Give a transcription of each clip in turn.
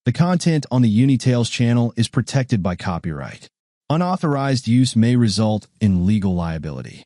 The content on the Untold Tales channel is protected by copyright. Unauthorized use may result in legal liability.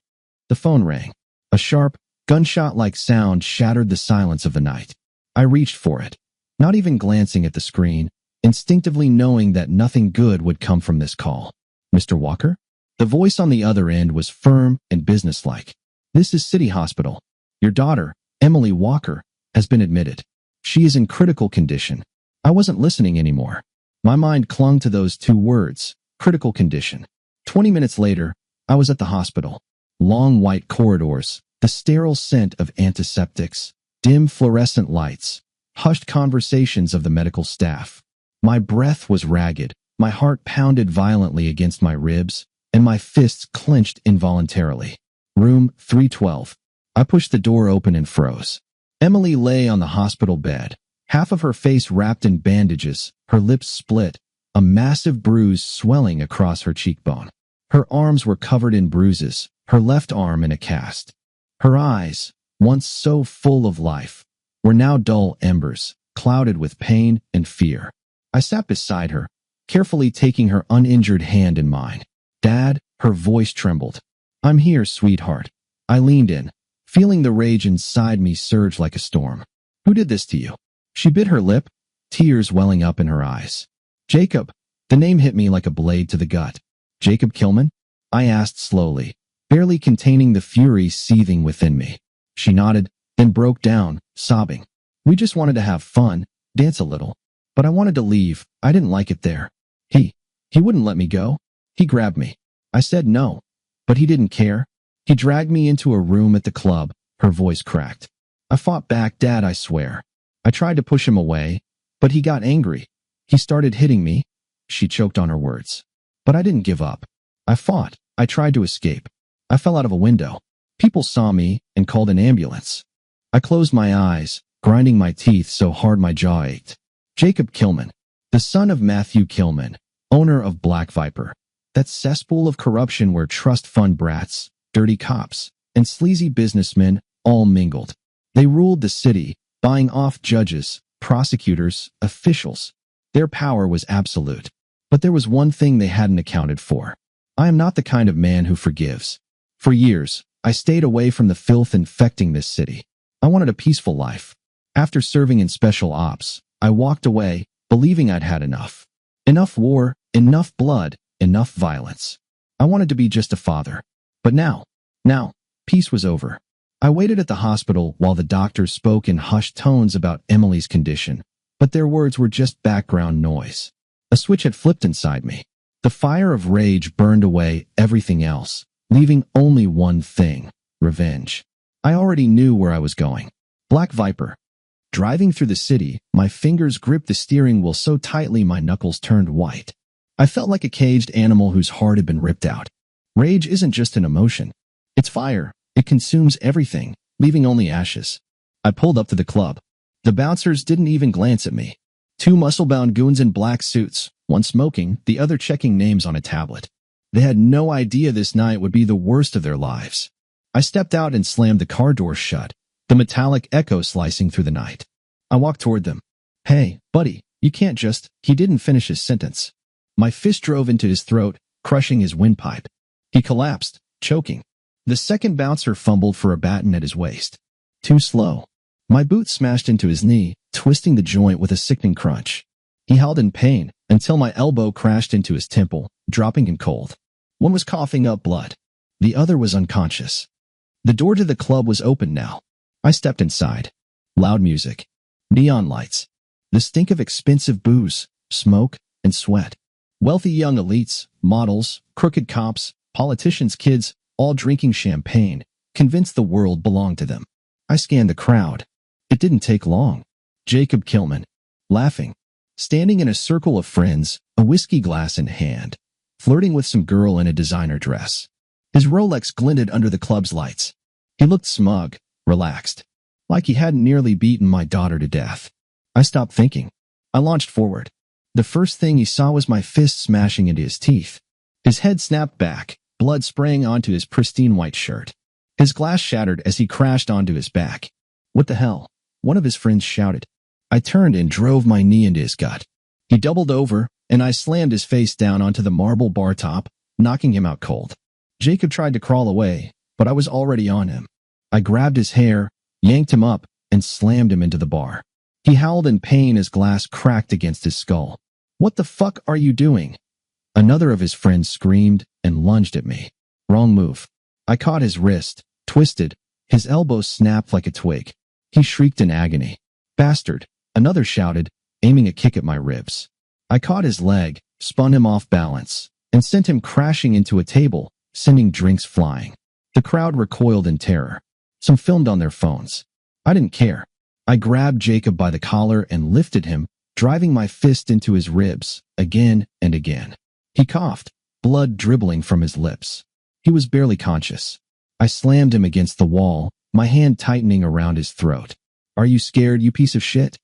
The phone rang. A sharp, gunshot-like sound shattered the silence of the night. I reached for it, not even glancing at the screen, instinctively knowing that nothing good would come from this call. Mr. Walker? The voice on the other end was firm and businesslike. This is City Hospital. Your daughter, Emily Walker, has been admitted. She is in critical condition. I wasn't listening anymore. My mind clung to those two words, critical condition. 20 minutes later, I was at the hospital. Long white corridors, the sterile scent of antiseptics, dim fluorescent lights, hushed conversations of the medical staff. My breath was ragged, my heart pounded violently against my ribs, and my fists clenched involuntarily. Room 312. I pushed the door open and froze. Emily lay on the hospital bed, half of her face wrapped in bandages, her lips split, a massive bruise swelling across her cheekbone. Her arms were covered in bruises, her left arm in a cast. Her eyes, once so full of life, were now dull embers, clouded with pain and fear. I sat beside her, carefully taking her uninjured hand in mine. Dad, her voice trembled. I'm here, sweetheart. I leaned in, feeling the rage inside me surge like a storm. Who did this to you? She bit her lip, tears welling up in her eyes. Jacob. The name hit me like a blade to the gut. Jacob Kilman? I asked slowly, barely containing the fury seething within me. She nodded, then broke down, sobbing. We just wanted to have fun, dance a little. But I wanted to leave. I didn't like it there. He wouldn't let me go. He grabbed me. I said no, but he didn't care. He dragged me into a room at the club. Her voice cracked. I fought back, Dad, I swear. I tried to push him away, but he got angry. He started hitting me. She choked on her words. But I didn't give up. I fought. I tried to escape. I fell out of a window. People saw me and called an ambulance. I closed my eyes, grinding my teeth so hard my jaw ached. Jacob Kilman, the son of Matthew Kilman, owner of Black Viper, that cesspool of corruption where trust fund brats, dirty cops, and sleazy businessmen all mingled. They ruled the city, buying off judges, prosecutors, officials. Their power was absolute. But there was one thing they hadn't accounted for. I am not the kind of man who forgives. For years, I stayed away from the filth infecting this city. I wanted a peaceful life. After serving in special ops, I walked away, believing I'd had enough. Enough war, enough blood, enough violence. I wanted to be just a father. But now, peace was over. I waited at the hospital while the doctors spoke in hushed tones about Emily's condition, but their words were just background noise. A switch had flipped inside me. The fire of rage burned away everything else, leaving only one thing: revenge. I already knew where I was going. Black Viper. Driving through the city, my fingers gripped the steering wheel so tightly my knuckles turned white. I felt like a caged animal whose heart had been ripped out. Rage isn't just an emotion. It's fire. It consumes everything, leaving only ashes. I pulled up to the club. The bouncers didn't even glance at me. Two muscle-bound goons in black suits, one smoking, the other checking names on a tablet. They had no idea this night would be the worst of their lives. I stepped out and slammed the car door shut, the metallic echo slicing through the night. I walked toward them. Hey, buddy, you can't just... He didn't finish his sentence. My fist drove into his throat, crushing his windpipe. He collapsed, choking. The second bouncer fumbled for a baton at his waist. Too slow. My boot smashed into his knee, twisting the joint with a sickening crunch. He howled in pain until my elbow crashed into his temple, dropping him cold. One was coughing up blood. The other was unconscious. The door to the club was open now. I stepped inside. Loud music. Neon lights. The stink of expensive booze, smoke, and sweat. Wealthy young elites, models, crooked cops, politicians' kids, all drinking champagne, convinced the world belonged to them. I scanned the crowd. It didn't take long. Jacob Kilman, laughing, standing in a circle of friends, a whiskey glass in hand, flirting with some girl in a designer dress. His Rolex glinted under the club's lights. He looked smug, relaxed, like he hadn't nearly beaten my daughter to death. I stopped thinking. I launched forward. The first thing he saw was my fist smashing into his teeth. His head snapped back, blood spraying onto his pristine white shirt. His glass shattered as he crashed onto his back. What the hell? One of his friends shouted. I turned and drove my knee into his gut. He doubled over, and I slammed his face down onto the marble bar top, knocking him out cold. Jacob tried to crawl away, but I was already on him. I grabbed his hair, yanked him up, and slammed him into the bar. He howled in pain as glass cracked against his skull. "What the fuck are you doing?" Another of his friends screamed and lunged at me. Wrong move. I caught his wrist, twisted. His elbow snapped like a twig. He shrieked in agony. "Bastard," another shouted, aiming a kick at my ribs. I caught his leg, spun him off balance, and sent him crashing into a table, sending drinks flying. The crowd recoiled in terror. Some filmed on their phones. I didn't care. I grabbed Jacob by the collar and lifted him, driving my fist into his ribs, again and again. He coughed, blood dribbling from his lips. He was barely conscious. I slammed him against the wall, my hand tightening around his throat. "Are you scared, you piece of shit?"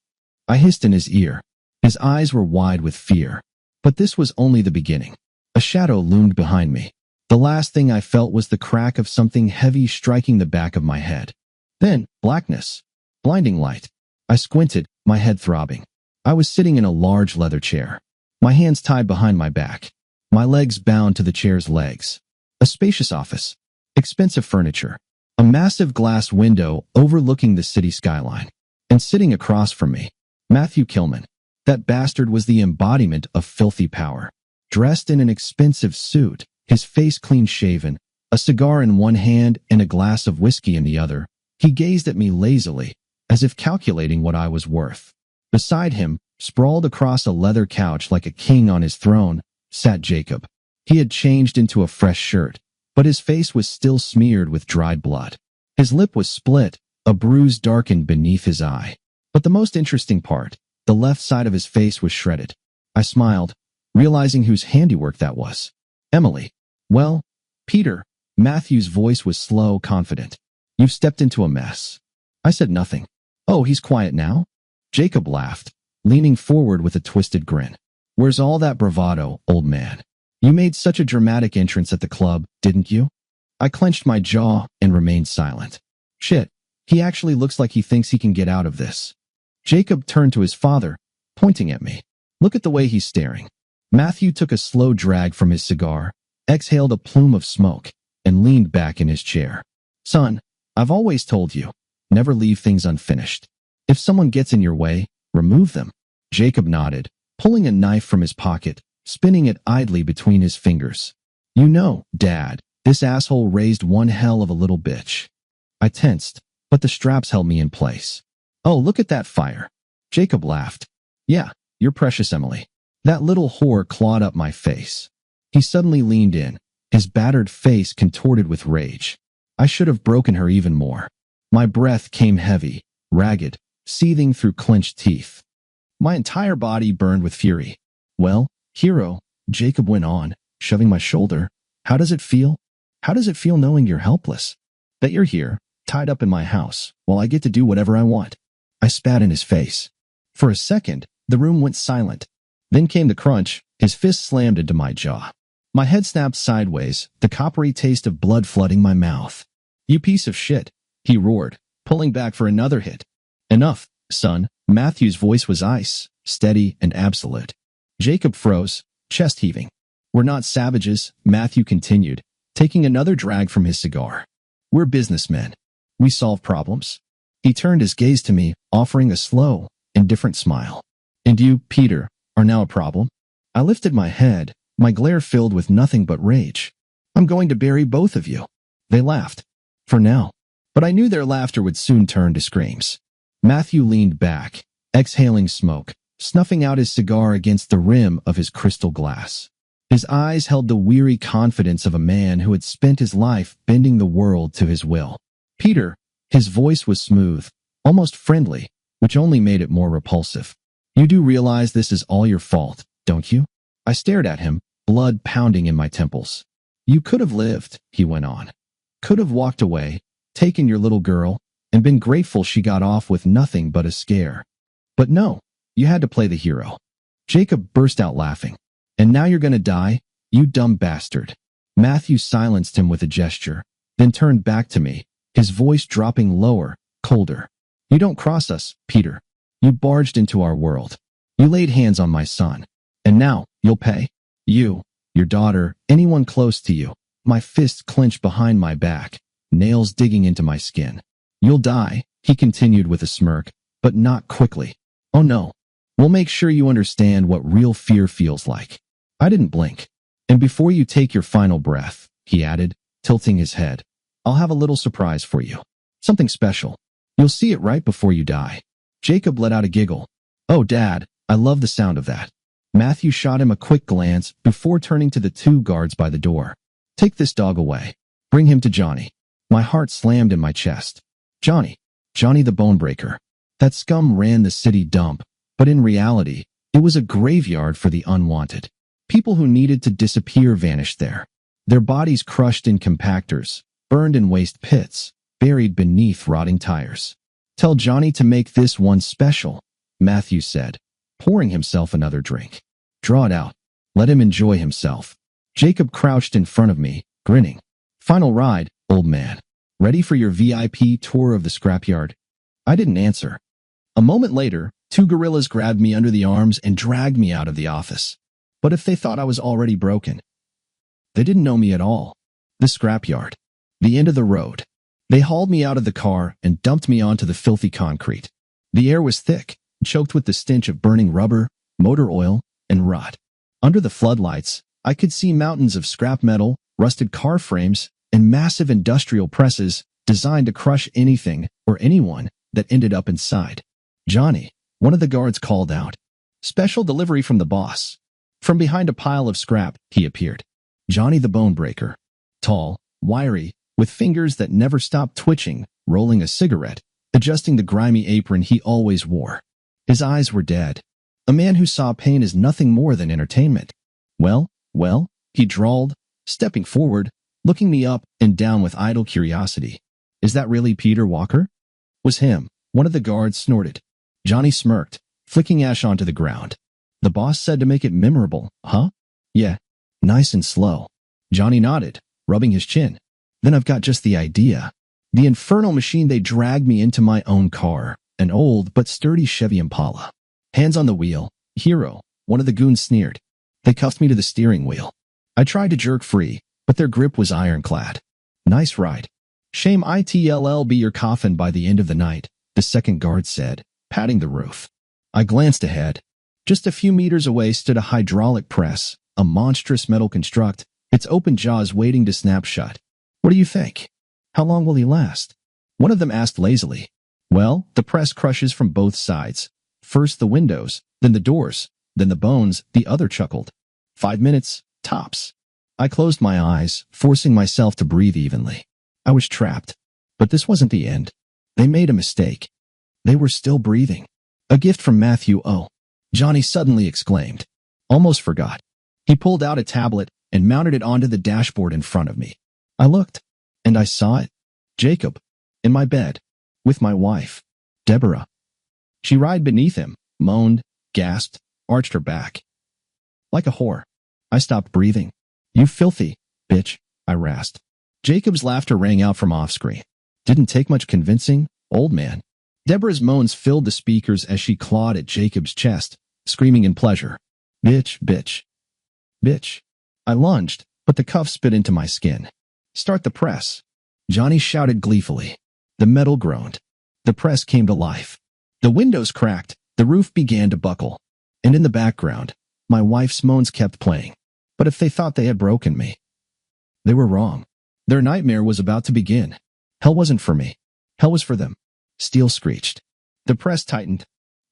I hissed in his ear. His eyes were wide with fear. But this was only the beginning. A shadow loomed behind me. The last thing I felt was the crack of something heavy striking the back of my head. Then, blackness. Blinding light. I squinted, my head throbbing. I was sitting in a large leather chair. My hands tied behind my back. My legs bound to the chair's legs. A spacious office. Expensive furniture. A massive glass window overlooking the city skyline. And sitting across from me, Matthew Kilman. That bastard was the embodiment of filthy power. Dressed in an expensive suit, his face clean-shaven, a cigar in one hand and a glass of whiskey in the other, he gazed at me lazily, as if calculating what I was worth. Beside him, sprawled across a leather couch like a king on his throne, sat Jacob. He had changed into a fresh shirt, but his face was still smeared with dried blood. His lip was split, a bruise darkened beneath his eye. But the most interesting part, the left side of his face was shredded. I smiled, realizing whose handiwork that was. "Emily." "Well, Peter," Matthew's voice was slow, confident. "You've stepped into a mess." I said nothing. "Oh, he's quiet now?" Jacob laughed, leaning forward with a twisted grin. "Where's all that bravado, old man? You made such a dramatic entrance at the club, didn't you?" I clenched my jaw and remained silent. "Shit, he actually looks like he thinks he can get out of this." Jacob turned to his father, pointing at me. "Look at the way he's staring." Matthew took a slow drag from his cigar, exhaled a plume of smoke, and leaned back in his chair. "Son, I've always told you, never leave things unfinished. If someone gets in your way, remove them." Jacob nodded, pulling a knife from his pocket, spinning it idly between his fingers. "You know, Dad, this asshole raised one hell of a little bitch." I tensed, but the straps held me in place. "Oh, look at that fire." Jacob laughed. "Yeah, you're precious, Emily." That little whore clawed up my face. He suddenly leaned in, his battered face contorted with rage. I should have broken her even more. My breath came heavy, ragged, seething through clenched teeth. My entire body burned with fury. "Well, hero," Jacob went on, shoving my shoulder, "how does it feel? How does it feel knowing you're helpless? That you're here, tied up in my house, while I get to do whatever I want?" I spat in his face. For a second, the room went silent. Then came the crunch, his fist slammed into my jaw. My head snapped sideways, the coppery taste of blood flooding my mouth. "You piece of shit," he roared, pulling back for another hit. "Enough, son." Matthew's voice was ice, steady and absolute. Jacob froze, chest heaving. "We're not savages," Matthew continued, taking another drag from his cigar. "We're businessmen. We solve problems." He turned his gaze to me, offering a slow, indifferent smile. "And you, Peter, are now a problem?" I lifted my head, my glare filled with nothing but rage. "I'm going to bury both of you." They laughed. For now. But I knew their laughter would soon turn to screams. Matthew leaned back, exhaling smoke, snuffing out his cigar against the rim of his crystal glass. His eyes held the weary confidence of a man who had spent his life bending the world to his will. "Peter," his voice was smooth, almost friendly, which only made it more repulsive. "You do realize this is all your fault, don't you?" I stared at him, blood pounding in my temples. "You could have lived," he went on. "Could have walked away, taken your little girl, and been grateful she got off with nothing but a scare. But no, you had to play the hero." Jacob burst out laughing. "And now you're gonna die, you dumb bastard." Matthew silenced him with a gesture, then turned back to me, his voice dropping lower, colder. "You don't cross us, Peter. You barged into our world. You laid hands on my son. And now, you'll pay. You, your daughter, anyone close to you. My fists clenched behind my back, nails digging into my skin. You'll die, he continued with a smirk, but not quickly. Oh no. We'll make sure you understand what real fear feels like. I didn't blink. And before you take your final breath, he added, tilting his head, I'll have a little surprise for you. Something special. You'll see it right before you die. Jacob let out a giggle. Oh, Dad, I love the sound of that. Matthew shot him a quick glance before turning to the two guards by the door. Take this dog away. Bring him to Johnny. My heart slammed in my chest. Johnny the bone breaker. That scum ran the city dump, but in reality, it was a graveyard for the unwanted. People who needed to disappear vanished there. Their bodies crushed in compactors, burned in waste pits, buried beneath rotting tires. Tell Johnny to make this one special, Matthew said, pouring himself another drink. Draw it out. Let him enjoy himself. Jacob crouched in front of me, grinning. Final ride, old man. Ready for your VIP tour of the scrapyard? I didn't answer. A moment later, two gorillas grabbed me under the arms and dragged me out of the office. But if they thought I was already broken, they didn't know me at all. The scrapyard. The end of the road. They hauled me out of the car and dumped me onto the filthy concrete. The air was thick, choked with the stench of burning rubber, motor oil, and rot. Under the floodlights, I could see mountains of scrap metal, rusted car frames, and massive industrial presses designed to crush anything or anyone that ended up inside. Johnny, one of the guards called out. Special delivery from the boss. From behind a pile of scrap, he appeared. Johnny the bone breaker. Tall, wiry, with fingers that never stopped twitching, rolling a cigarette, adjusting the grimy apron he always wore. His eyes were dead. A man who saw pain as nothing more than entertainment. Well, he drawled, stepping forward, looking me up and down with idle curiosity. Is that really Peter Walker? Was him, one of the guards snorted. Johnny smirked, flicking ash onto the ground. The boss said to make it memorable, huh? Yeah, nice and slow. Johnny nodded, rubbing his chin. Then I've got just the idea. The infernal machine they dragged me into my own car, an old but sturdy Chevy Impala. Hands on the wheel, hero, one of the goons sneered. They cuffed me to the steering wheel. I tried to jerk free, but their grip was ironclad. Nice ride. Shame it'll be your coffin by the end of the night, the second guard said, patting the roof. I glanced ahead. Just a few meters away stood a hydraulic press, a monstrous metal construct, its open jaws waiting to snap shut. What do you think? How long will he last? One of them asked lazily. Well, the press crushes from both sides. First the windows, then the doors, then the bones, the other chuckled. 5 minutes, tops. I closed my eyes, forcing myself to breathe evenly. I was trapped. But this wasn't the end. They made a mistake. They were still breathing. A gift from Matthew O. Johnny suddenly exclaimed. Almost forgot. He pulled out a tablet and mounted it onto the dashboard in front of me. I looked, and I saw it. Jacob, in my bed, with my wife, Deborah. She writhed beneath him, moaned, gasped, arched her back. Like a whore. I stopped breathing. You filthy bitch, I rasped. Jacob's laughter rang out from off-screen. Didn't take much convincing, old man. Deborah's moans filled the speakers as she clawed at Jacob's chest, screaming in pleasure. Bitch, bitch. Bitch. I lunged, but the cuffs bit into my skin. Start the press. Johnny shouted gleefully. The metal groaned. The press came to life. The windows cracked, the roof began to buckle. And in the background, my wife's moans kept playing. But if they thought they had broken me, they were wrong. Their nightmare was about to begin. Hell wasn't for me. Hell was for them. Steel screeched. The press tightened.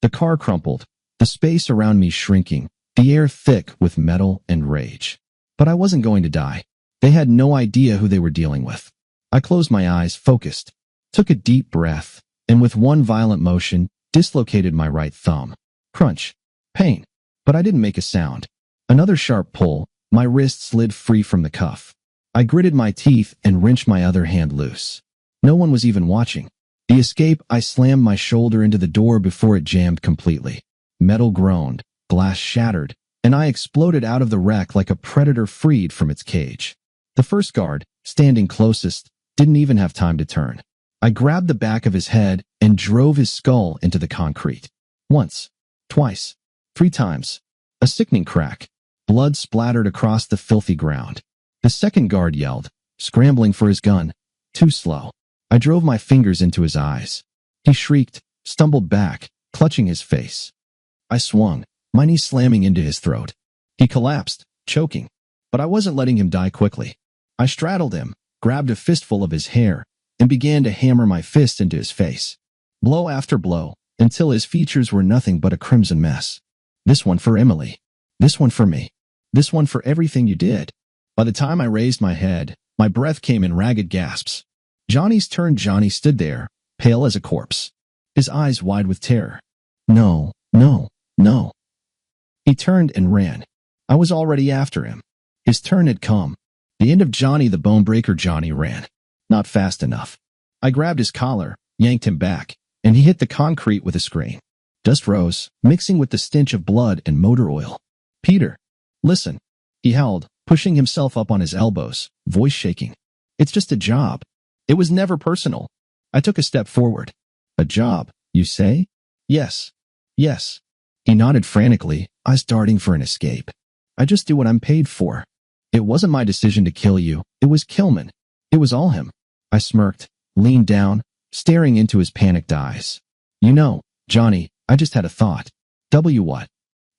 The car crumpled, the space around me shrinking, the air thick with metal and rage. But I wasn't going to die. They had no idea who they were dealing with. I closed my eyes, focused, took a deep breath, and with one violent motion, dislocated my right thumb. Crunch. Pain. But I didn't make a sound. Another sharp pull, my wrist slid free from the cuff. I gritted my teeth and wrenched my other hand loose. No one was even watching. The escape, I slammed my shoulder into the door before it jammed completely. Metal groaned, glass shattered, and I exploded out of the wreck like a predator freed from its cage. The first guard, standing closest, didn't even have time to turn. I grabbed the back of his head and drove his skull into the concrete. Once. Twice. 3 times. A sickening crack. Blood splattered across the filthy ground. The second guard yelled, scrambling for his gun. Too slow. I drove my fingers into his eyes. He shrieked, stumbled back, clutching his face. I swung, my knee slamming into his throat. He collapsed, choking. But I wasn't letting him die quickly. I straddled him, grabbed a fistful of his hair, and began to hammer my fist into his face. Blow after blow, until his features were nothing but a crimson mess. This one for Emily. This one for me. This one for everything you did. By the time I raised my head, my breath came in ragged gasps. Johnny's turn. Johnny stood there, pale as a corpse, his eyes wide with terror. No, no, no. He turned and ran. I was already after him. His turn had come. The end of Johnny the Bonebreaker. Johnny ran. Not fast enough. I grabbed his collar, yanked him back, and he hit the concrete with a scream. Dust rose, mixing with the stench of blood and motor oil. Peter, listen, he howled, pushing himself up on his elbows, voice shaking. It's just a job. It was never personal. I took a step forward. A job, you say? Yes. Yes. He nodded frantically, eyes darting for an escape. I just do what I'm paid for. It wasn't my decision to kill you. It was Kilman. It was all him. I smirked, leaned down, staring into his panicked eyes. You know, Johnny, I just had a thought. What?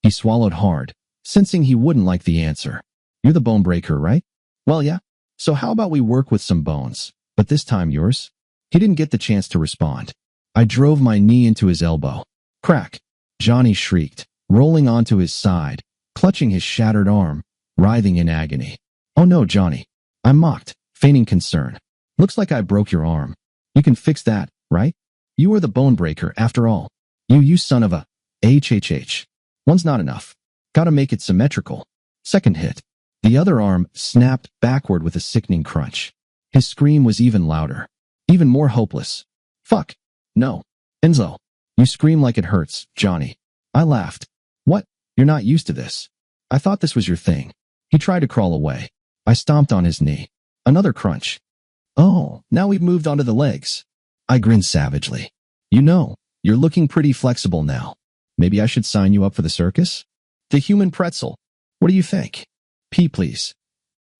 He swallowed hard, sensing he wouldn't like the answer. You're the Bonebreaker, right? Well, yeah. So how about we work with some bones, but this time yours? He didn't get the chance to respond. I drove my knee into his elbow. Crack! Johnny shrieked, rolling onto his side, clutching his shattered arm, writhing in agony. Oh no, Johnny. I mocked, feigning concern. Looks like I broke your arm. You can fix that, right? You are the Bonebreaker, after all. You son of a... HHH. One's not enough. Gotta make it symmetrical. Second hit. The other arm snapped backward with a sickening crunch. His scream was even louder. Even more hopeless. Fuck. No. Enzo. You scream like it hurts, Johnny. I laughed. What? You're not used to this. I thought this was your thing. He tried to crawl away. I stomped on his knee. Another crunch. Oh, now we've moved onto the legs. I grinned savagely. You know, you're looking pretty flexible now. Maybe I should sign you up for the circus? The human pretzel. What do you think? Pee, please.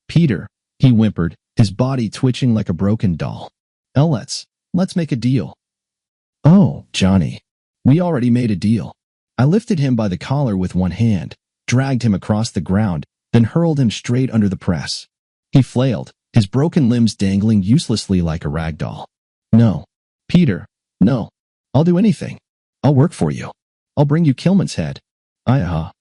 Peter, he whimpered, his body twitching like a broken doll. Let's make a deal. Oh, Johnny. We already made a deal. I lifted him by the collar with one hand, dragged him across the ground, then hurled him straight under the press. He flailed, his broken limbs dangling uselessly like a rag doll. No. Peter, no. I'll do anything. I'll work for you. I'll bring you Kilman's head. I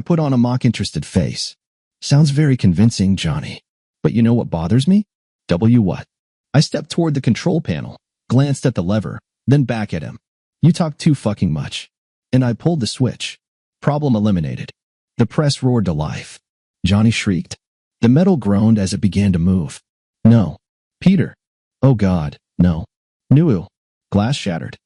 put on a mock-interested face. Sounds very convincing, Johnny. But you know what bothers me? What? I stepped toward the control panel, glanced at the lever, then back at him. You talk too fucking much. And I pulled the switch. Problem eliminated. The press roared to life. Johnny shrieked. The metal groaned as it began to move. No. Peter. Oh God, no. Nuhu. Glass shattered.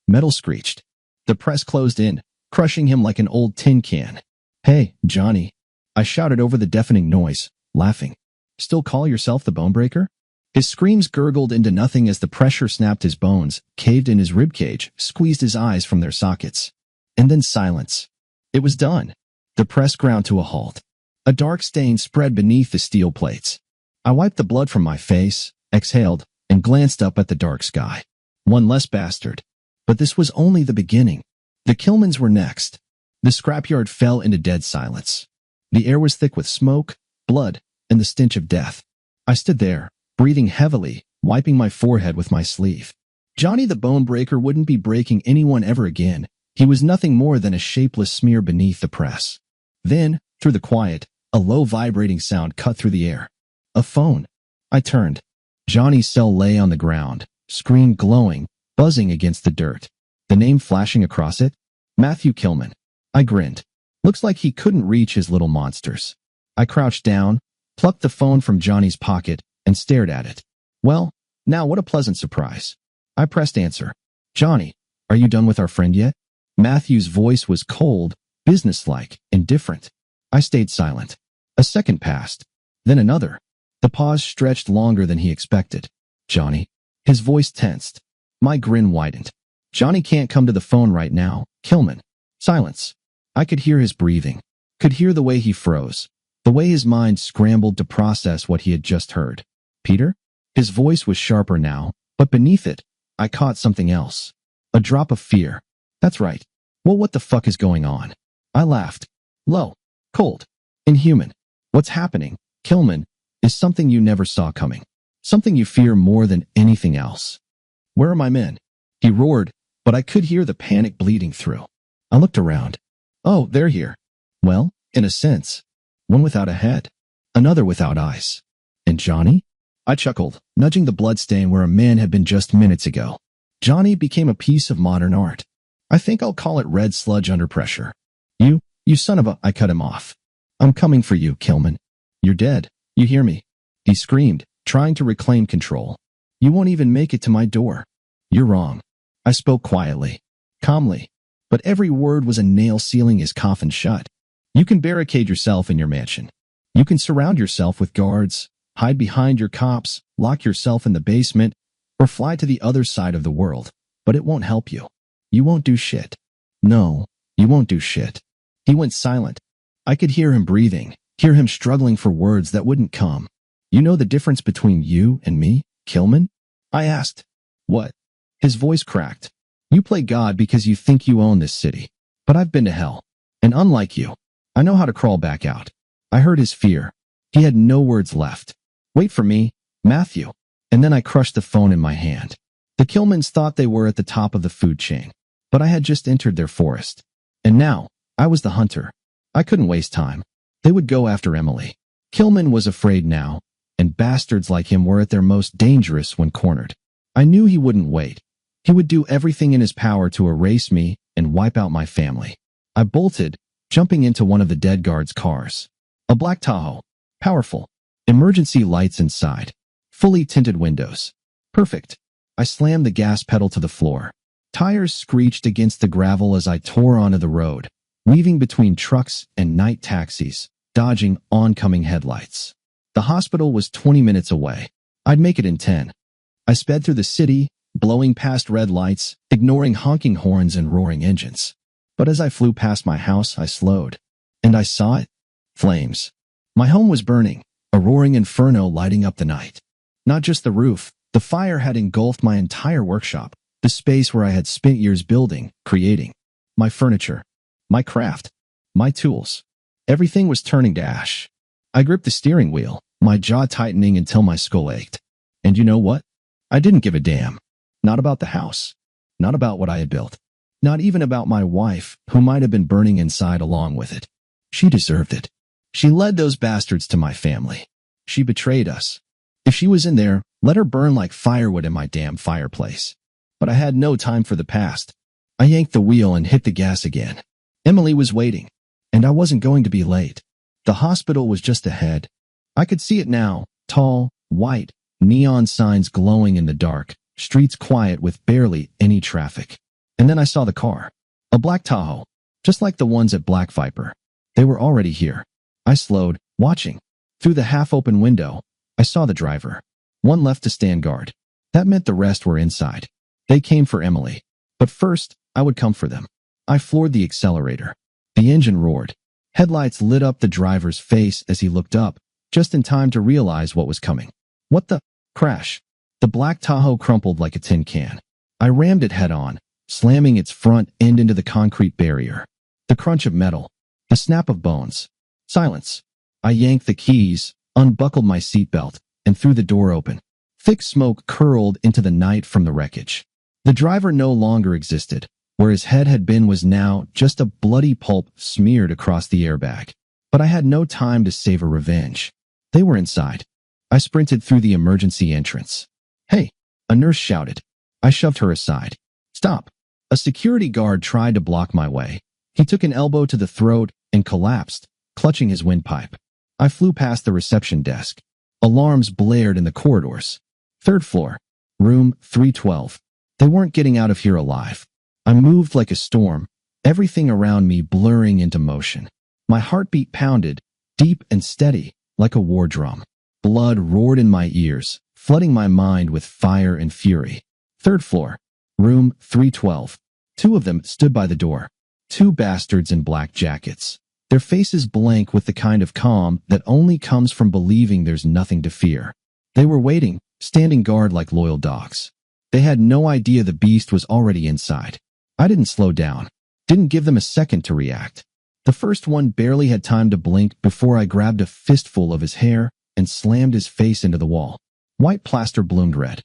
Metal screeched. The press closed in, crushing him like an old tin can. Hey, Johnny. I shouted over the deafening noise, laughing. Still call yourself the Bonebreaker? His screams gurgled into nothing as the pressure snapped his bones, caved in his ribcage, squeezed his eyes from their sockets. And then silence. It was done. The press ground to a halt. A dark stain spread beneath the steel plates. I wiped the blood from my face, exhaled, and glanced up at the dark sky. One less bastard. But this was only the beginning. The Kilmans were next. The scrapyard fell into dead silence. The air was thick with smoke, blood, and the stench of death. I stood there, breathing heavily, wiping my forehead with my sleeve. Johnny the Bonebreaker wouldn't be breaking anyone ever again. He was nothing more than a shapeless smear beneath the press. Then, through the quiet, a low vibrating sound cut through the air. A phone. I turned. Johnny's cell lay on the ground, screen glowing, buzzing against the dirt. The name flashing across it? Matthew Kilman. I grinned. Looks like he couldn't reach his little monsters. I crouched down, plucked the phone from Johnny's pocket, and stared at it. Well, now what a pleasant surprise. I pressed answer. Johnny, are you done with our friend yet? Matthew's voice was cold, businesslike, indifferent. I stayed silent. A second passed. Then another. The pause stretched longer than he expected. Johnny. His voice tensed. My grin widened. Johnny can't come to the phone right now, Kilman. Silence. I could hear his breathing, could hear the way he froze, the way his mind scrambled to process what he had just heard. Peter? His voice was sharper now, but beneath it, I caught something else. A drop of fear. That's right. Well, what the fuck is going on? I laughed. Low. Cold. Inhuman. What's happening, Kilman, is something you never saw coming. Something you fear more than anything else. Where are my men? He roared, but I could hear the panic bleeding through. I looked around. Oh, they're here. Well, in a sense. One without a head. Another without eyes. And Johnny? I chuckled, nudging the bloodstain where a man had been just minutes ago. Johnny became a piece of modern art. I think I'll call it red sludge under pressure. You son of a... I cut him off. I'm coming for you, Kilman. You're dead. You hear me? He screamed, trying to reclaim control. You won't even make it to my door. You're wrong. I spoke quietly, calmly, but every word was a nail sealing his coffin shut. You can barricade yourself in your mansion. You can surround yourself with guards, hide behind your cops, lock yourself in the basement, or fly to the other side of the world, but it won't help you. You won't do shit. No, you won't do shit. He went silent. I could hear him breathing, hear him struggling for words that wouldn't come. You know the difference between you and me, Kilman? I asked. What? His voice cracked. You play God because you think you own this city. But I've been to hell. And unlike you, I know how to crawl back out. I heard his fear. He had no words left. Wait for me, Matthew. And then I crushed the phone in my hand. The Kilmans thought they were at the top of the food chain, but I had just entered their forest. And now, I was the hunter. I couldn't waste time. They would go after Emily. Kilman was afraid now, and bastards like him were at their most dangerous when cornered. I knew he wouldn't wait. He would do everything in his power to erase me and wipe out my family. I bolted, jumping into one of the dead guard's cars. A black Tahoe. Powerful. Emergency lights inside. Fully tinted windows. Perfect. I slammed the gas pedal to the floor. Tires screeched against the gravel as I tore onto the road, weaving between trucks and night taxis, dodging oncoming headlights. The hospital was 20 minutes away. I'd make it in 10. I sped through the city, blowing past red lights, ignoring honking horns and roaring engines. But as I flew past my house, I slowed. And I saw it. Flames. My home was burning, a roaring inferno lighting up the night. Not just the roof, the fire had engulfed my entire workshop, the space where I had spent years building, creating. My furniture. My craft. My tools. Everything was turning to ash. I gripped the steering wheel, my jaw tightening until my skull ached. And you know what? I didn't give a damn. Not about the house. Not about what I had built. Not even about my wife, who might have been burning inside along with it. She deserved it. She led those bastards to my family. She betrayed us. If she was in there, let her burn like firewood in my damn fireplace. But I had no time for the past. I yanked the wheel and hit the gas again. Emily was waiting, and I wasn't going to be late. The hospital was just ahead. I could see it now, tall, white, neon signs glowing in the dark, streets quiet with barely any traffic. And then I saw the car. A black Tahoe, just like the ones at Black Viper. They were already here. I slowed, watching. Through the half-open window, I saw the driver. One left to stand guard. That meant the rest were inside. They came for Emily. But first, I would come for them. I floored the accelerator. The engine roared. Headlights lit up the driver's face as he looked up, just in time to realize what was coming. What the? Crash. The black Tahoe crumpled like a tin can. I rammed it head-on, slamming its front end into the concrete barrier. The crunch of metal. The snap of bones. Silence. I yanked the keys, unbuckled my seatbelt, and threw the door open. Thick smoke curled into the night from the wreckage. The driver no longer existed. Where his head had been was now just a bloody pulp smeared across the airbag. But I had no time to savor revenge. They were inside. I sprinted through the emergency entrance. Hey, a nurse shouted. I shoved her aside. Stop. A security guard tried to block my way. He took an elbow to the throat and collapsed, clutching his windpipe. I flew past the reception desk. Alarms blared in the corridors. Third floor. Room 312. They weren't getting out of here alive. I moved like a storm, everything around me blurring into motion. My heartbeat pounded, deep and steady, like a war drum. Blood roared in my ears, flooding my mind with fire and fury. Third floor. Room 312. Two of them stood by the door. Two bastards in black jackets. Their faces blank with the kind of calm that only comes from believing there's nothing to fear. They were waiting, standing guard like loyal dogs. They had no idea the beast was already inside. I didn't slow down. Didn't give them a second to react. The first one barely had time to blink before I grabbed a fistful of his hair and slammed his face into the wall. White plaster bloomed red.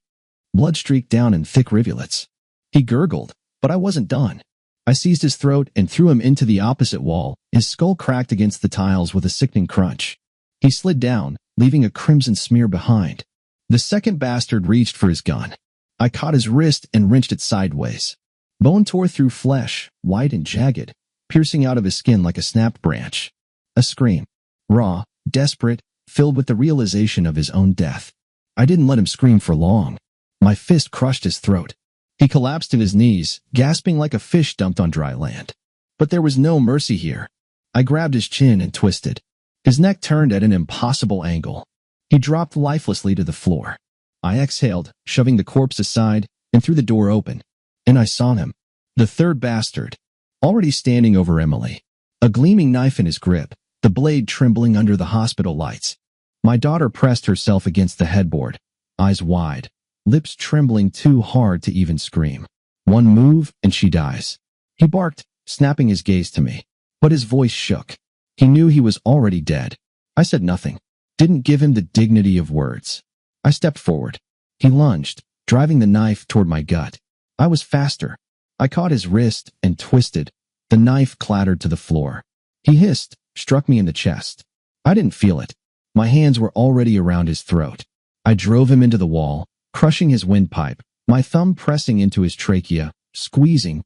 Blood streaked down in thick rivulets. He gurgled, but I wasn't done. I seized his throat and threw him into the opposite wall. His skull cracked against the tiles with a sickening crunch. He slid down, leaving a crimson smear behind. The second bastard reached for his gun. I caught his wrist and wrenched it sideways. Bone tore through flesh, white and jagged, piercing out of his skin like a snapped branch. A scream. Raw, desperate, filled with the realization of his own death. I didn't let him scream for long. My fist crushed his throat. He collapsed to his knees, gasping like a fish dumped on dry land. But there was no mercy here. I grabbed his chin and twisted. His neck turned at an impossible angle. He dropped lifelessly to the floor. I exhaled, shoving the corpse aside, and threw the door open. And I saw him. The third bastard. Already standing over Emily. A gleaming knife in his grip, the blade trembling under the hospital lights. My daughter pressed herself against the headboard, eyes wide, lips trembling too hard to even scream. One move, and she dies. He barked, snapping his gaze to me. But his voice shook. He knew he was already dead. I said nothing. Didn't give him the dignity of words. I stepped forward. He lunged, driving the knife toward my gut. I was faster. I caught his wrist and twisted. The knife clattered to the floor. He hissed, struck me in the chest. I didn't feel it. My hands were already around his throat. I drove him into the wall, crushing his windpipe, my thumb pressing into his trachea, squeezing.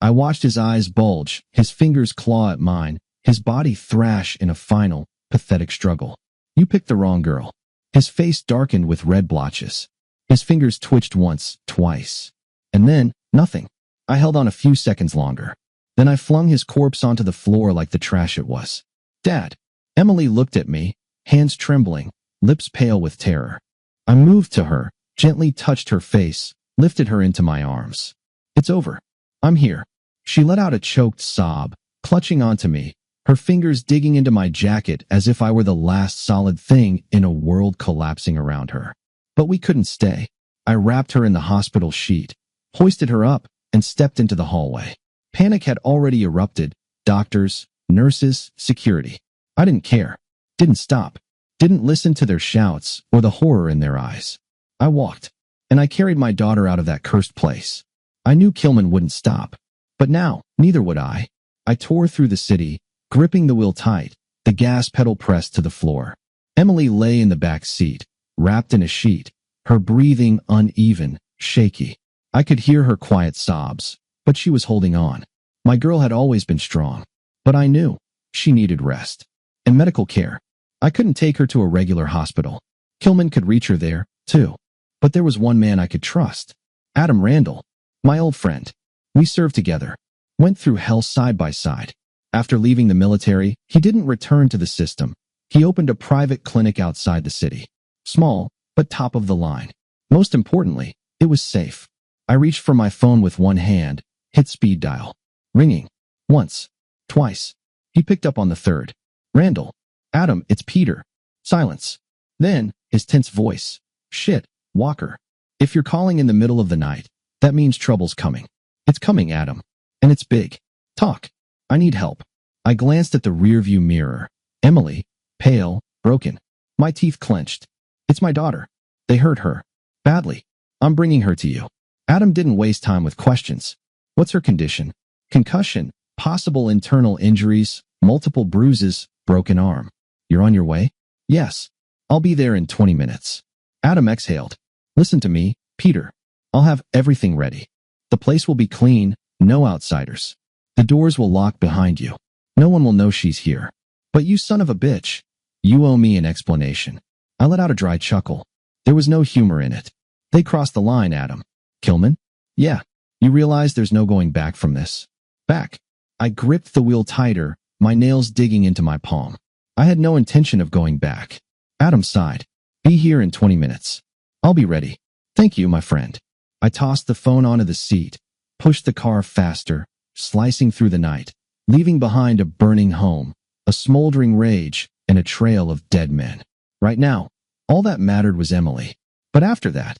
I watched his eyes bulge, his fingers claw at mine, his body thrash in a final, pathetic struggle. You picked the wrong girl. His face darkened with red blotches. His fingers twitched once, twice. And then, nothing. I held on a few seconds longer. Then I flung his corpse onto the floor like the trash it was. Dad. Emily looked at me, hands trembling, lips pale with terror. I moved to her, gently touched her face, lifted her into my arms. It's over. I'm here. She let out a choked sob, clutching onto me, her fingers digging into my jacket as if I were the last solid thing in a world collapsing around her. But we couldn't stay. I wrapped her in the hospital sheet, hoisted her up, and stepped into the hallway. Panic had already erupted. Doctors, nurses, security. I didn't care. Didn't stop. Didn't listen to their shouts or the horror in their eyes. I walked, and I carried my daughter out of that cursed place. I knew Kilman wouldn't stop. But now, neither would I. I tore through the city, gripping the wheel tight, the gas pedal pressed to the floor. Emily lay in the back seat, wrapped in a sheet, her breathing uneven, shaky. I could hear her quiet sobs, but she was holding on. My girl had always been strong, but I knew she needed rest and medical care. I couldn't take her to a regular hospital. Kilman could reach her there, too. But there was one man I could trust. Adam Randall, my old friend. We served together, went through hell side by side. After leaving the military, he didn't return to the system. He opened a private clinic outside the city. Small, but top of the line. Most importantly, it was safe. I reached for my phone with one hand, hit speed dial. Ringing. Once. Twice. He picked up on the third. Randall. Adam, it's Peter. Silence. Then, his tense voice. Shit, Walker. If you're calling in the middle of the night, that means trouble's coming. It's coming, Adam. And it's big. Talk. I need help. I glanced at the rearview mirror. Emily. Pale. Broken. My teeth clenched. It's my daughter. They hurt her. Badly. I'm bringing her to you. Adam didn't waste time with questions. What's her condition? Concussion. Possible internal injuries. Multiple bruises. Broken arm. You're on your way? Yes. I'll be there in 20 minutes. Adam exhaled. Listen to me, Peter. I'll have everything ready. The place will be clean, no outsiders. The doors will lock behind you. No one will know she's here. But you son of a bitch, you owe me an explanation. I let out a dry chuckle. There was no humor in it. They crossed the line, Adam. Kilman? Yeah. You realize there's no going back from this. Back. I gripped the wheel tighter, my nails digging into my palm. I had no intention of going back. Adam sighed. Be here in 20 minutes. I'll be ready. Thank you, my friend. I tossed the phone onto the seat, pushed the car faster, slicing through the night, leaving behind a burning home, a smoldering rage, and a trail of dead men. Right now, all that mattered was Emily. But after that,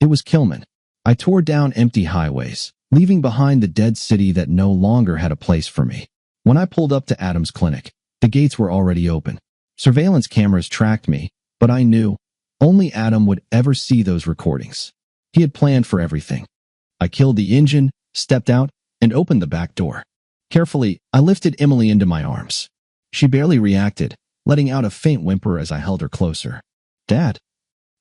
it was Kilman. I tore down empty highways, leaving behind the dead city that no longer had a place for me. When I pulled up to Adam's clinic, the gates were already open. Surveillance cameras tracked me, but I knew only Adam would ever see those recordings. He had planned for everything. I killed the engine, stepped out, and opened the back door. Carefully, I lifted Emily into my arms. She barely reacted, letting out a faint whimper as I held her closer. "Dad."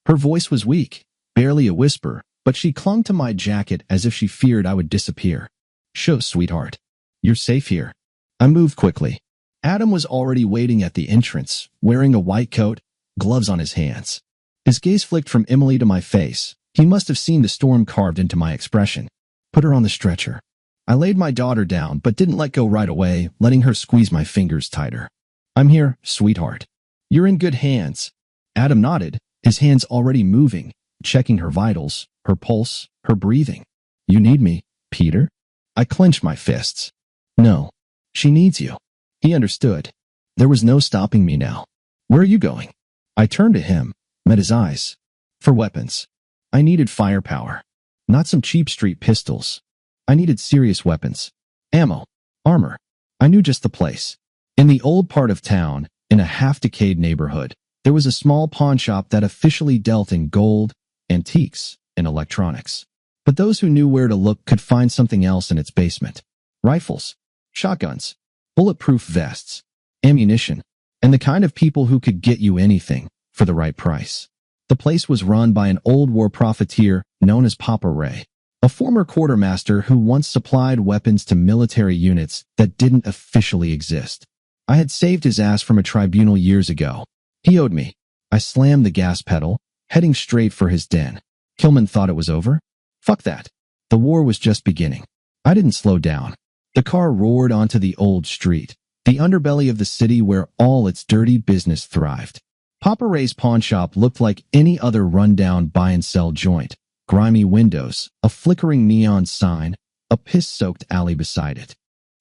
Her voice was weak, barely a whisper, but she clung to my jacket as if she feared I would disappear. "Shush, sweetheart. You're safe here." I moved quickly. Adam was already waiting at the entrance, wearing a white coat, gloves on his hands. His gaze flicked from Emily to my face. He must have seen the storm carved into my expression. "Put her on the stretcher." I laid my daughter down, but didn't let go right away, letting her squeeze my fingers tighter. "I'm here, sweetheart. You're in good hands." Adam nodded, his hands already moving, checking her vitals, her pulse, her breathing. "You need me, Peter?" I clenched my fists. "No. She needs you." He understood. There was no stopping me now. "Where are you going?" I turned to him, met his eyes. "For weapons. I needed firepower. Not some cheap street pistols. I needed serious weapons. Ammo. Armor. I knew just the place. In the old part of town, in a half-decayed neighborhood, there was a small pawn shop that officially dealt in gold, antiques, and electronics. But those who knew where to look could find something else in its basement. Rifles, shotguns, bulletproof vests, ammunition, and the kind of people who could get you anything for the right price. The place was run by an old war profiteer known as Papa Ray, a former quartermaster who once supplied weapons to military units that didn't officially exist. I had saved his ass from a tribunal years ago. He owed me. I slammed the gas pedal, heading straight for his den. Kilman thought it was over? Fuck that. The war was just beginning. I didn't slow down. The car roared onto the old street, the underbelly of the city where all its dirty business thrived. Papa Ray's pawn shop looked like any other rundown buy-and-sell joint. Grimy windows, a flickering neon sign, a piss-soaked alley beside it.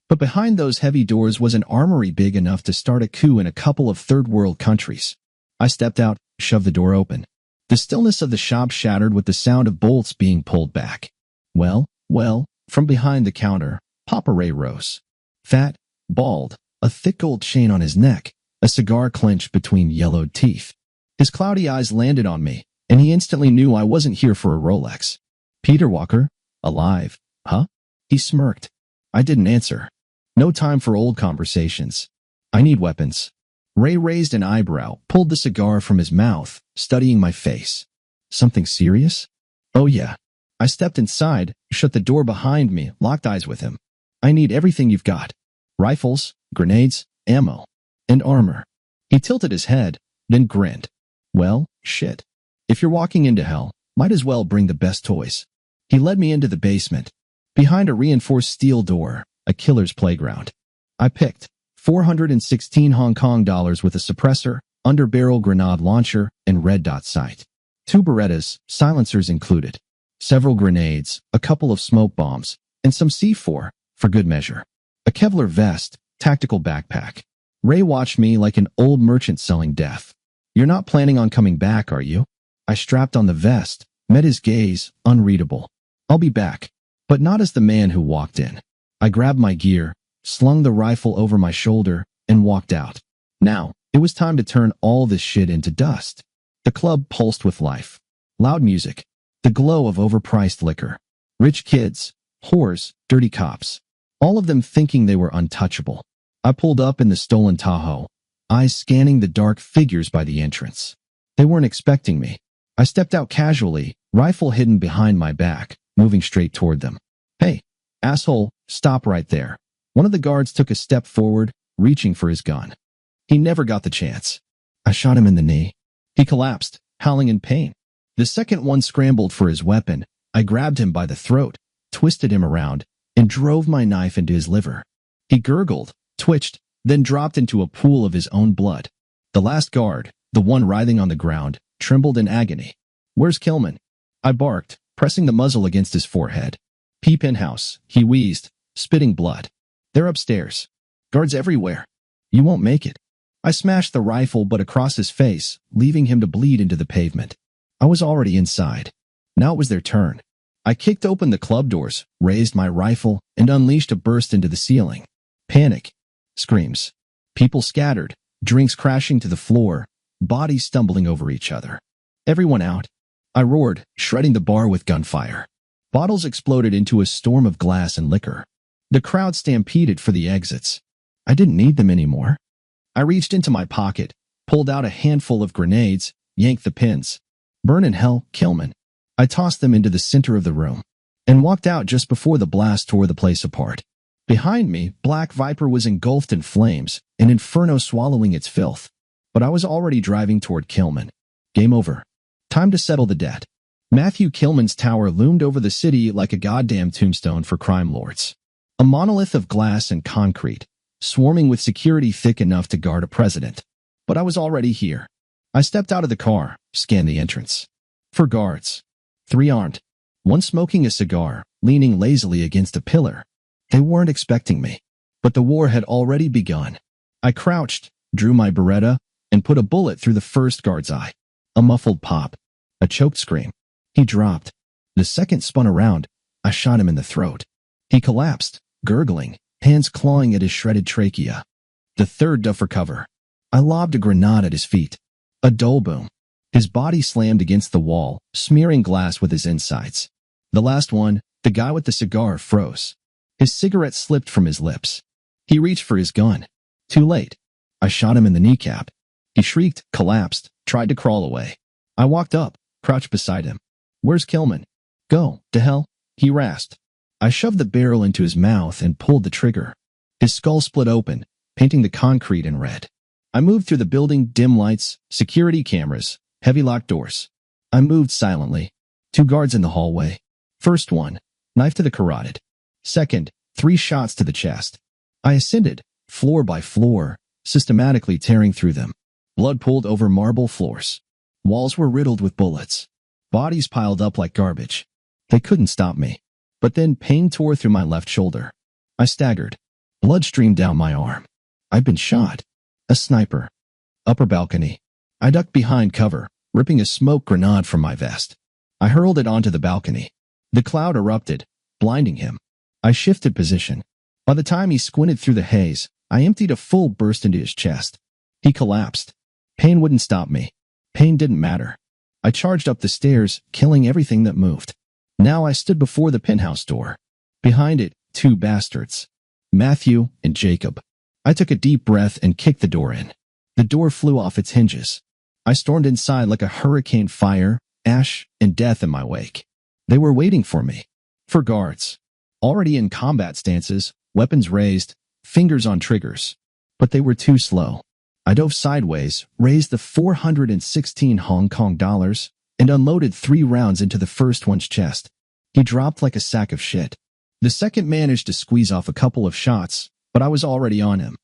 But behind those heavy doors was an armory big enough to start a coup in a couple of third-world countries. I stepped out, shoved the door open. The stillness of the shop shattered with the sound of bolts being pulled back. Well, from behind the counter, Papa Ray rose. Fat, bald, a thick gold chain on his neck, a cigar clenched between yellowed teeth. His cloudy eyes landed on me, and he instantly knew I wasn't here for a Rolex. "Peter Walker? Alive, huh?" He smirked. I didn't answer. No time for old conversations. "I need weapons." Ray raised an eyebrow, pulled the cigar from his mouth, studying my face. "Something serious?" "Oh yeah." I stepped inside, shut the door behind me, locked eyes with him. "I need everything you've got. Rifles, grenades, ammo, and armor." He tilted his head, then grinned. "Well, shit. If you're walking into hell, might as well bring the best toys." He led me into the basement. Behind a reinforced steel door, a killer's playground. I picked 416 Hong Kong dollars with a suppressor, underbarrel grenade launcher, and red dot sight. 2 Berettas, silencers included. Several grenades, a couple of smoke bombs, and some C4, for good measure. A Kevlar vest, tactical backpack. Ray watched me like an old merchant selling death. "You're not planning on coming back, are you?" I strapped on the vest, met his gaze, unreadable. "I'll be back." But not as the man who walked in. I grabbed my gear, slung the rifle over my shoulder, and walked out. Now, it was time to turn all this shit into dust. The club pulsed with life. Loud music. The glow of overpriced liquor. Rich kids. Whores. Dirty cops. All of them thinking they were untouchable. I pulled up in the stolen Tahoe, eyes scanning the dark figures by the entrance. They weren't expecting me. I stepped out casually, rifle hidden behind my back, moving straight toward them. "Hey, asshole, stop right there." One of the guards took a step forward, reaching for his gun. He never got the chance. I shot him in the knee. He collapsed, howling in pain. The second one scrambled for his weapon. I grabbed him by the throat, twisted him around, and drove my knife into his liver. He gurgled, twitched, then dropped into a pool of his own blood. The last guard, the one writhing on the ground, trembled in agony. "Where's Kilman?" I barked, pressing the muzzle against his forehead. "P-Penhouse," he wheezed, spitting blood. They're upstairs. Guards everywhere. You won't make it. I smashed the rifle but across his face, leaving him to bleed into the pavement. I was already inside. Now it was their turn. I kicked open the club doors, raised my rifle, and unleashed a burst into the ceiling. Panic. Screams. People scattered, drinks crashing to the floor, bodies stumbling over each other. Everyone out. I roared, shredding the bar with gunfire. Bottles exploded into a storm of glass and liquor. The crowd stampeded for the exits. I didn't need them anymore. I reached into my pocket, pulled out a handful of grenades, yanked the pins. Burn in hell, Kilman. I tossed them into the center of the room and walked out just before the blast tore the place apart. Behind me, Black Viper was engulfed in flames, an inferno swallowing its filth. But I was already driving toward Kilman. Game over. Time to settle the debt. Matthew Kilman's tower loomed over the city like a goddamn tombstone for crime lords. A monolith of glass and concrete, swarming with security thick enough to guard a president. But I was already here. I stepped out of the car, scanned the entrance. 4 guards. 3 armed. 1 smoking a cigar, leaning lazily against a pillar. They weren't expecting me. But the war had already begun. I crouched, drew my Beretta, and put a bullet through the first guard's eye. A muffled pop. A choked scream. He dropped. The second spun around. I shot him in the throat. He collapsed, gurgling, hands clawing at his shredded trachea. The third dove for cover. I lobbed a grenade at his feet. A dull boom. His body slammed against the wall, smearing glass with his insides. The last one, the guy with the cigar, froze. His cigarette slipped from his lips. He reached for his gun. Too late. I shot him in the kneecap. He shrieked, collapsed, tried to crawl away. I walked up, crouched beside him. Where's Kilman? Go, to hell, he rasped. I shoved the barrel into his mouth and pulled the trigger. His skull split open, painting the concrete in red. I moved through the building, dim lights, security cameras, heavy locked doors. I moved silently. 2 guards in the hallway. First one, knife to the carotid. Second, 3 shots to the chest. I ascended, floor by floor, systematically tearing through them. Blood pooled over marble floors. Walls were riddled with bullets. Bodies piled up like garbage. They couldn't stop me. But then pain tore through my left shoulder. I staggered. Blood streamed down my arm. I'd been shot. A sniper. Upper balcony. I ducked behind cover, ripping a smoke grenade from my vest. I hurled it onto the balcony. The cloud erupted, blinding him. I shifted position. By the time he squinted through the haze, I emptied a full burst into his chest. He collapsed. Pain wouldn't stop me. Pain didn't matter. I charged up the stairs, killing everything that moved. Now I stood before the penthouse door. Behind it, 2 bastards. Matthew and Jacob. I took a deep breath and kicked the door in. The door flew off its hinges. I stormed inside like a hurricane, fire, ash, and death in my wake. They were waiting for me. 4 guards. Already in combat stances, weapons raised, fingers on triggers. But they were too slow. I dove sideways, raised the 416 Hong Kong dollars, and unloaded 3 rounds into the first one's chest. He dropped like a sack of shit. The second managed to squeeze off a couple of shots, but I was already on him.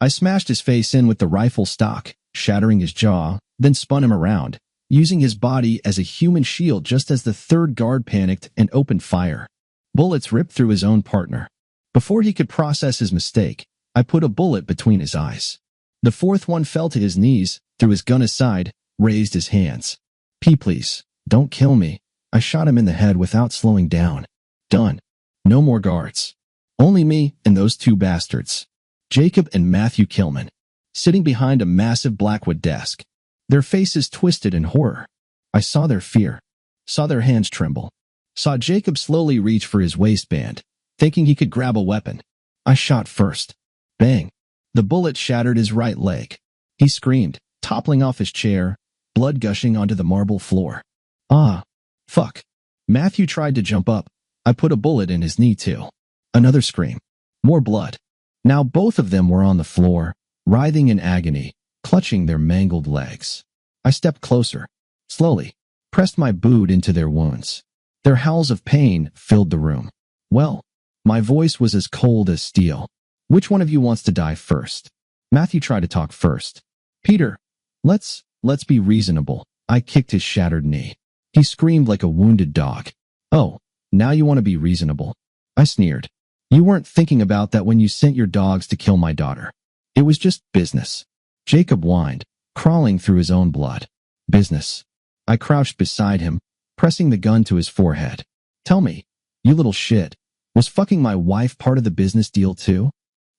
I smashed his face in with the rifle stock, shattering his jaw, then spun him around, using his body as a human shield just as the third guard panicked and opened fire. Bullets ripped through his own partner. Before he could process his mistake, I put a bullet between his eyes. The fourth one fell to his knees, threw his gun aside, raised his hands. Please, don't kill me. I shot him in the head without slowing down. Done. No more guards. Only me and those 2 bastards. Jacob and Matthew Kilman, sitting behind a massive blackwood desk. Their faces twisted in horror. I saw their fear. Saw their hands tremble. Saw Jacob slowly reach for his waistband, thinking he could grab a weapon. I shot first. Bang. The bullet shattered his right leg. He screamed, toppling off his chair, blood gushing onto the marble floor. Ah, fuck. Matthew tried to jump up. I put a bullet in his knee too. Another scream. More blood. Now both of them were on the floor, writhing in agony, clutching their mangled legs. I stepped closer, slowly, pressed my boot into their wounds. Their howls of pain filled the room. Well, my voice was as cold as steel. Which one of you wants to die first? Matthew tried to talk first. Peter, let's be reasonable. I kicked his shattered knee. He screamed like a wounded dog. Oh, now you want to be reasonable? I sneered. You weren't thinking about that when you sent your dogs to kill my daughter. It was just business. Jacob whined, crawling through his own blood. Business. I crouched beside him, pressing the gun to his forehead. Tell me, you little shit, was fucking my wife part of the business deal too?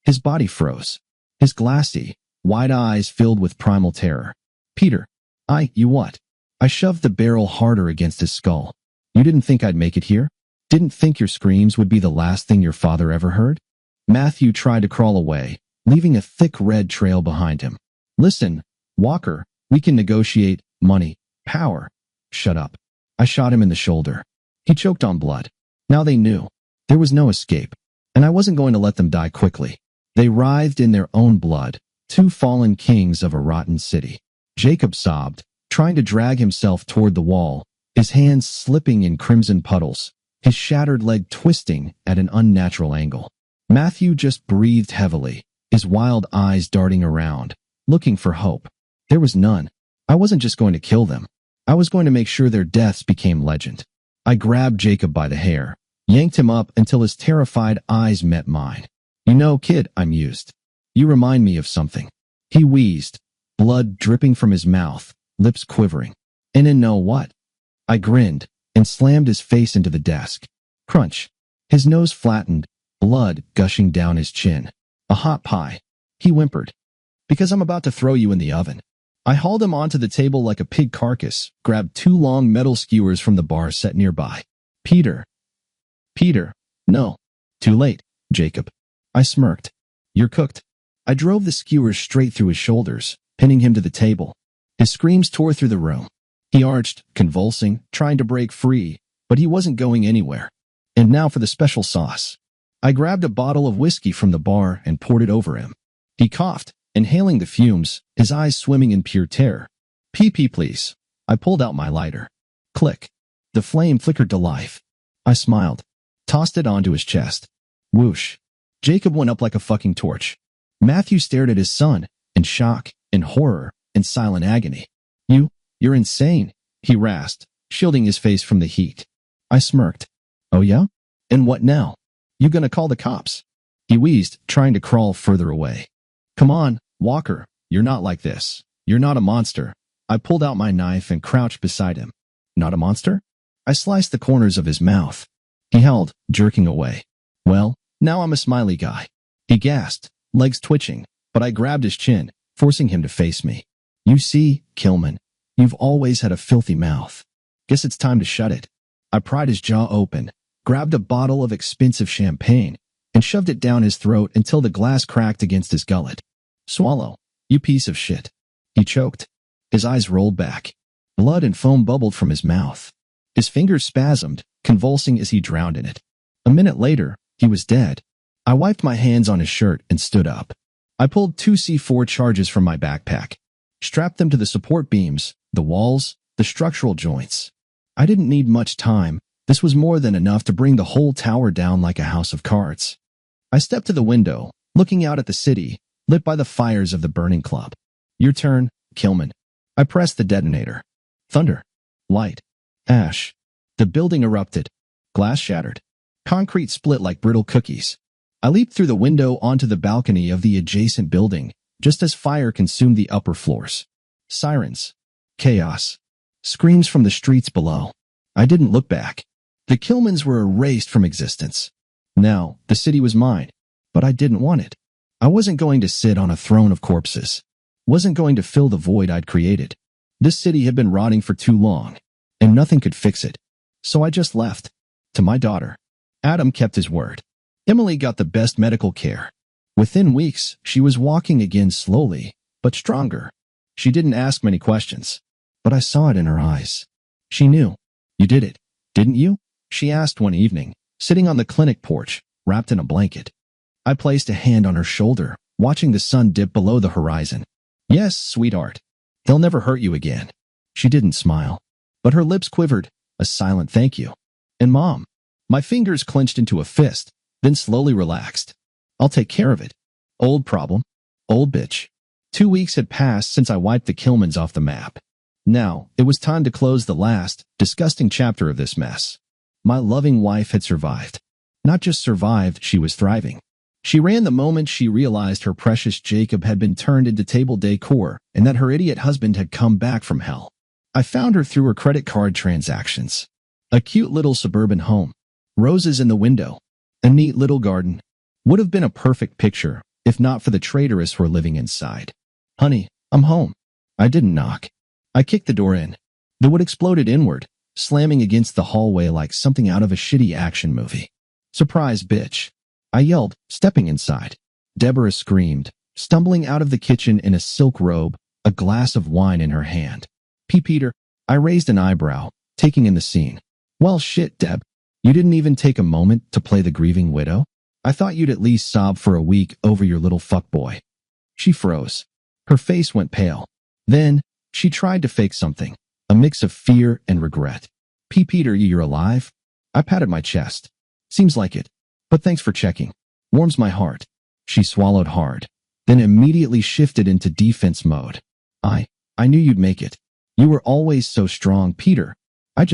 His body froze. His glassy, wide eyes filled with primal terror. Peter, you what? I shoved the barrel harder against his skull. You didn't think I'd make it here? Didn't think your screams would be the last thing your father ever heard? Matthew tried to crawl away, leaving a thick red trail behind him. Listen, Walker, we can negotiate money, power. Shut up. I shot him in the shoulder. He choked on blood. Now they knew. There was no escape, and I wasn't going to let them die quickly. They writhed in their own blood, two fallen kings of a rotten city. Jacob sobbed, trying to drag himself toward the wall, his hands slipping in crimson puddles, his shattered leg twisting at an unnatural angle. Matthew just breathed heavily, his wild eyes darting around, looking for hope. There was none. I wasn't just going to kill them. I was going to make sure their deaths became legend. I grabbed Jacob by the hair, yanked him up until his terrified eyes met mine. You know, kid, I mused. You remind me of something. He wheezed, blood dripping from his mouth, lips quivering. And in know what? I grinned and slammed his face into the desk. Crunch. His nose flattened, blood gushing down his chin. A hot pie. He whimpered. Because I'm about to throw you in the oven. I hauled him onto the table like a pig carcass, grabbed two long metal skewers from the bar set nearby. Peter. No. Too late, Jacob. I smirked. You're cooked. I drove the skewers straight through his shoulders, pinning him to the table. His screams tore through the room. He arched, convulsing, trying to break free, but he wasn't going anywhere. And now for the special sauce. I grabbed a bottle of whiskey from the bar and poured it over him. He coughed, inhaling the fumes, his eyes swimming in pure terror. Pee, please. I pulled out my lighter. Click. The flame flickered to life. I smiled, tossed it onto his chest. Whoosh. Jacob went up like a fucking torch. Matthew stared at his son, in shock, in horror, in silent agony. You're insane, he rasped, shielding his face from the heat. I smirked. Oh yeah? And what now? You gonna call the cops? He wheezed, trying to crawl further away. Come on, Walker, you're not like this. You're not a monster. I pulled out my knife and crouched beside him. Not a monster? I sliced the corners of his mouth. He held, jerking away. Well, now I'm a smiley guy. He gasped, legs twitching, but I grabbed his chin, forcing him to face me. You see, Kilman, you've always had a filthy mouth. Guess it's time to shut it. I pried his jaw open, grabbed a bottle of expensive champagne, and shoved it down his throat until the glass cracked against his gullet. Swallow, you piece of shit. He choked. His eyes rolled back. Blood and foam bubbled from his mouth. His fingers spasmed, convulsing as he drowned in it. A minute later, he was dead. I wiped my hands on his shirt and stood up. I pulled two C4 charges from my backpack, strapped them to the support beams, the walls, the structural joints. I didn't need much time. This was more than enough to bring the whole tower down like a house of cards. I stepped to the window, looking out at the city, lit by the fires of the burning club. Your turn, Kilman. I pressed the detonator. Thunder. Light. Ash. The building erupted. Glass shattered. Concrete split like brittle cookies. I leaped through the window onto the balcony of the adjacent building, just as fire consumed the upper floors. Sirens. Chaos. Screams from the streets below. I didn't look back. The Kilmans were erased from existence. Now, the city was mine, but I didn't want it. I wasn't going to sit on a throne of corpses. Wasn't going to fill the void I'd created. This city had been rotting for too long, and nothing could fix it. So I just left. To my daughter. Adam kept his word. Emily got the best medical care. Within weeks, she was walking again slowly, but stronger. She didn't ask many questions, but I saw it in her eyes. She knew. You did it, didn't you? She asked one evening, sitting on the clinic porch, wrapped in a blanket. I placed a hand on her shoulder, watching the sun dip below the horizon. Yes, sweetheart. They'll never hurt you again. She didn't smile, but her lips quivered, a silent thank you. And Mom. My fingers clenched into a fist, then slowly relaxed. I'll take care of it. Old problem. Old bitch. 2 weeks had passed since I wiped the Kilmans off the map. Now, it was time to close the last, disgusting chapter of this mess. My loving wife had survived. not just survived, she was thriving. She ran the moment she realized her precious Jacob had been turned into table decor and that her idiot husband had come back from hell. I found her through her credit card transactions. A cute little suburban home. Roses in the window. A neat little garden. Would have been a perfect picture if not for the traitorous who were living inside. Honey, I'm home. I didn't knock. I kicked the door in. The wood exploded inward, slamming against the hallway like something out of a shitty action movie. Surprise, bitch. I yelled, stepping inside. Deborah screamed, stumbling out of the kitchen in a silk robe, a glass of wine in her hand. Peter, I raised an eyebrow, taking in the scene. Well, shit, Deb. You didn't even take a moment to play the grieving widow? I thought you'd at least sob for a week over your little fuckboy. She froze. Her face went pale. Then, she tried to fake something, a mix of fear and regret. Peter, you're alive? I patted my chest. Seems like it. But thanks for checking. Warms my heart. She swallowed hard, then immediately shifted into defense mode. I knew you'd make it. You were always so strong, Peter. I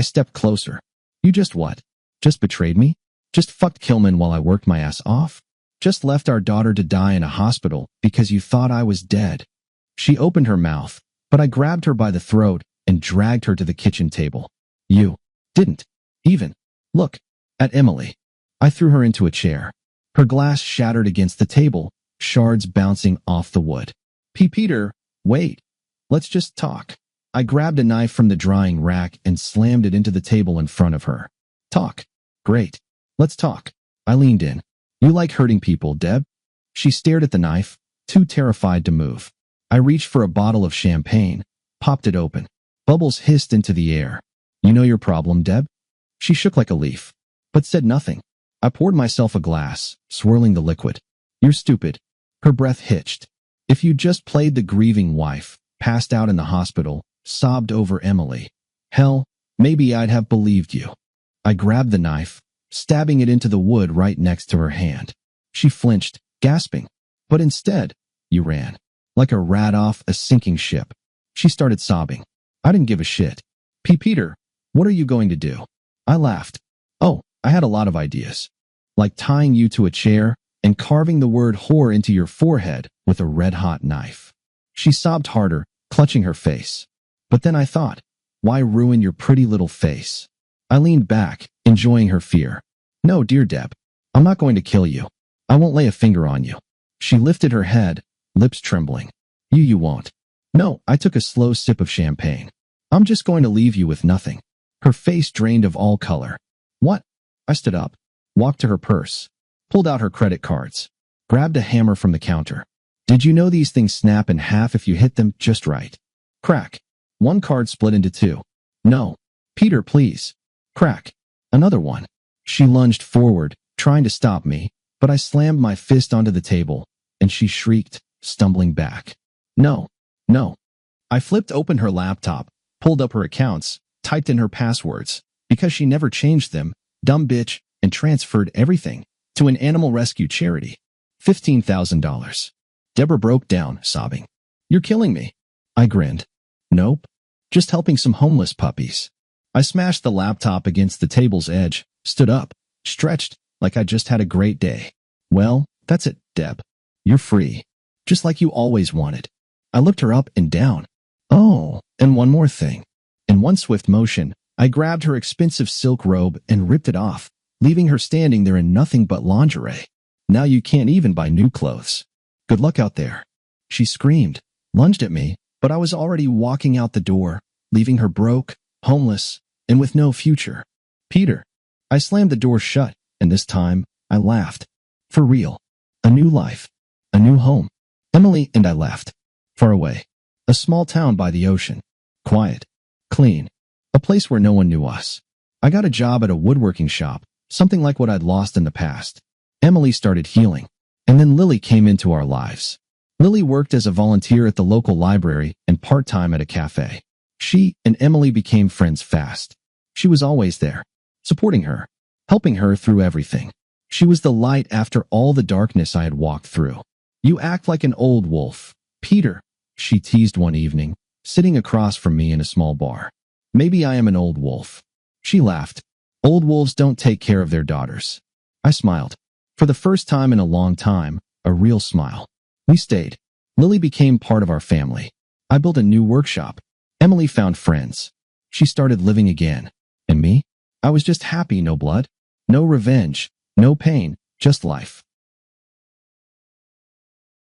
stepped closer. You just what? Just betrayed me? Just fucked Kilman while I worked my ass off? Just left our daughter to die in a hospital because you thought I was dead? She opened her mouth, but I grabbed her by the throat and dragged her to the kitchen table. You didn't even look at Emily. I threw her into a chair. Her glass shattered against the table, shards bouncing off the wood. Peter, wait. Let's just talk. I grabbed a knife from the drying rack and slammed it into the table in front of her. Talk. Great. Let's talk. I leaned in. You like hurting people, Deb? She stared at the knife, too terrified to move. I reached for a bottle of champagne, popped it open. Bubbles hissed into the air. You know your problem, Deb? She shook like a leaf, but said nothing. I poured myself a glass, swirling the liquid. You're stupid. Her breath hitched. If you just played the grieving wife, passed out in the hospital, sobbed over Emily, hell, maybe I'd have believed you. I grabbed the knife, stabbing it into the wood right next to her hand. She flinched, gasping. But instead, you ran. Like a rat off a sinking ship. She started sobbing. I didn't give a shit. Peter, what are you going to do? I laughed. Oh, I had a lot of ideas. Like tying you to a chair and carving the word whore into your forehead with a red-hot knife. She sobbed harder, clutching her face. But then I thought, why ruin your pretty little face? I leaned back, enjoying her fear. No, dear Deb. I'm not going to kill you. I won't lay a finger on you. She lifted her head, lips trembling. You won't. No, I took a slow sip of champagne. I'm just going to leave you with nothing. Her face drained of all color. What? I stood up, walked to her purse, pulled out her credit cards, grabbed a hammer from the counter. Did you know these things snap in half if you hit them just right? Crack. One card split into two. No. Peter, please. Crack. Another one. She lunged forward, trying to stop me, but I slammed my fist onto the table, and she shrieked, stumbling back. No. I flipped open her laptop, pulled up her accounts, typed in her passwords, because she never changed them, dumb bitch, and transferred everything to an animal rescue charity. $15,000. Deborah broke down, sobbing. You're killing me. I grinned. Nope. Just helping some homeless puppies. I smashed the laptop against the table's edge, stood up, stretched like I just had a great day. Well, that's it, Deb. You're free. Just like you always wanted. I looked her up and down. Oh, and one more thing. In one swift motion, I grabbed her expensive silk robe and ripped it off, leaving her standing there in nothing but lingerie. Now you can't even buy new clothes. Good luck out there. She screamed, lunged at me, but I was already walking out the door, leaving her broke, homeless, and with no future. Peter. I slammed the door shut, and this time, I laughed. For real. A new life. A new home. Emily and I left. Far away. A small town by the ocean. Quiet. Clean. A place where no one knew us. I got a job at a woodworking shop, something like what I'd lost in the past. Emily started healing. And then Lily came into our lives. Lily worked as a volunteer at the local library and part-time at a cafe. She and Emily became friends fast. She was always there, supporting her, helping her through everything. She was the light after all the darkness I had walked through. You act like an old wolf, Peter, she teased one evening, sitting across from me in a small bar. Maybe I am an old wolf. She laughed. Old wolves don't take care of their daughters. I smiled. For the first time in a long time, a real smile. We stayed. Lily became part of our family. I built a new workshop. Emily found friends. She started living again. And me? I was just happy, no blood, no revenge, no pain, just life.